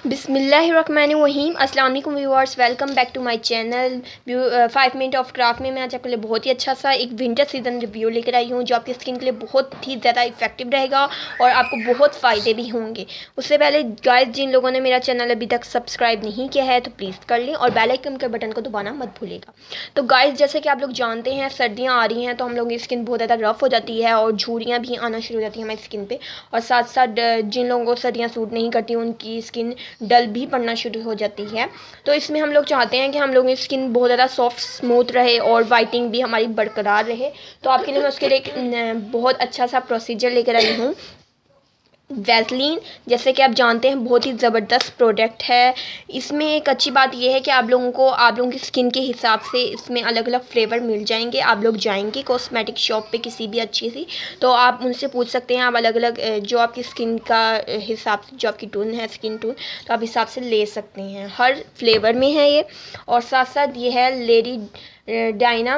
बिस्मिल्लाहिर्रहमानिर्रहीम। अस्सलाम वालेकुम viewers, welcome back to my channel 5 minute of craft में मैं आज आपके लिए बहुत ही अच्छा सा एक विंटर सीज़न रिव्यू लेकर आई हूँ जो आपकी स्किन के लिए बहुत ही ज़्यादा इफेक्टिव रहेगा और आपको बहुत फ़ायदे भी होंगे। उससे पहले गाइस, जिन लोगों ने मेरा चैनल अभी तक सब्सक्राइब नहीं किया है तो प्लीज़ कर लें और बेल आइकन के बटन को दबाना मत भूलिएगा। तो गाइस, जैसे कि आप लोग जानते हैं सर्दियाँ आ रही हैं तो हम लोगों की स्किन बहुत ज़्यादा रफ़ हो जाती है और झुर्रियाँ भी आना शुरू हो जाती हैं हमारी स्किन पर। और साथ साथ जिन लोगों को सर्दियाँ सूट नहीं करती उनकी स्किन डल भी पड़ना शुरू हो जाती है। तो इसमें हम लोग चाहते हैं कि हम लोगों की स्किन बहुत ज़्यादा सॉफ्ट स्मूथ रहे और वाइटिंग भी हमारी बरकरार रहे। तो आपके लिए मैं उसके लिए एक बहुत अच्छा सा प्रोसीजर लेकर आई हूँ। वैसलीन, जैसे कि आप जानते हैं, बहुत ही ज़बरदस्त प्रोडक्ट है। इसमें एक अच्छी बात यह है कि आप लोगों की स्किन के हिसाब से इसमें अलग अलग फ्लेवर मिल जाएंगे। आप लोग जाएंगे कॉस्मेटिक शॉप पे किसी भी अच्छी सी, तो आप उनसे पूछ सकते हैं। आप अलग अलग जो आपकी स्किन का हिसाब से, जो आपकी टोन है स्किन टोन, तो आप हिसाब से ले सकते हैं। हर फ्लेवर में है ये। और साथ साथ ये है लेडी डायना,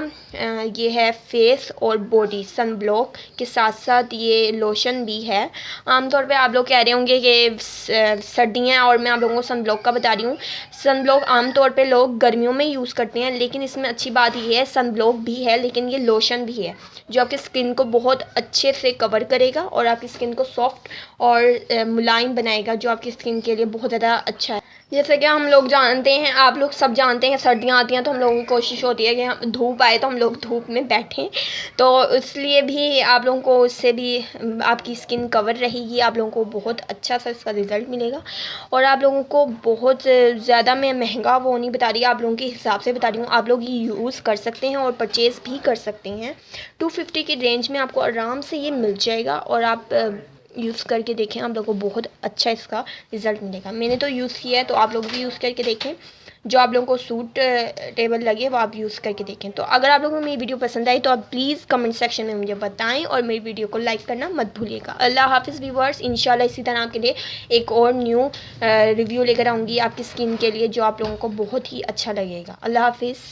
ये है फेस और बॉडी सन ब्लॉक के साथ साथ ये लोशन भी है। आमतौर पे आप लोग कह रहे होंगे कि सर्दियाँ और मैं आप लोगों को सन ब्लॉक का बता रही हूँ। सन ब्लॉक आमतौर पे लोग गर्मियों में यूज़ करते हैं, लेकिन इसमें अच्छी बात ये है सन ब्लॉक भी है लेकिन ये लोशन भी है जो आपकी स्किन को बहुत अच्छे से कवर करेगा और आपकी स्किन को सॉफ्ट और मुलायम बनाएगा, जो आपकी स्किन के लिए बहुत ज़्यादा अच्छा है। जैसे कि हम लोग जानते हैं, आप लोग सब जानते हैं, सर्दियाँ आती हैं तो हम लोगों की कोशिश होती है कि हम धूप आए तो हम लोग धूप में बैठें। तो इसलिए भी आप लोगों को उससे भी आपकी स्किन कवर रहेगी। आप लोगों को बहुत अच्छा सा इसका रिज़ल्ट मिलेगा और आप लोगों को बहुत ज़्यादा मैं महंगा वो नहीं बता रही, आप लोगों के हिसाब से बता रही हूँ। आप लोग ये यूज़ कर सकते हैं और परचेज़ भी कर सकते हैं। 250 की रेंज में आपको आराम से ये मिल जाएगा और आप यूज़ करके देखें, आप लोगों को बहुत अच्छा इसका रिज़ल्ट मिलेगा। मैंने तो यूज़ किया है, तो आप लोग भी यूज़ करके देखें। जो आप लोगों को सूट टेबल लगे वो आप यूज़ करके देखें। तो अगर आप लोगों को मेरी वीडियो पसंद आई तो आप प्लीज़ कमेंट सेक्शन में मुझे बताएं और मेरी वीडियो को लाइक करना मत भूलिएगा। अल्लाह हाफ़िज़ व्यूअर्स। इंशाल्लाह इसी तरह के लिए एक और न्यू रिव्यू लेकर आऊँगी आपकी स्किन के लिए, जो आप लोगों को बहुत ही अच्छा लगेगा। अल्लाह हाफ़िज़।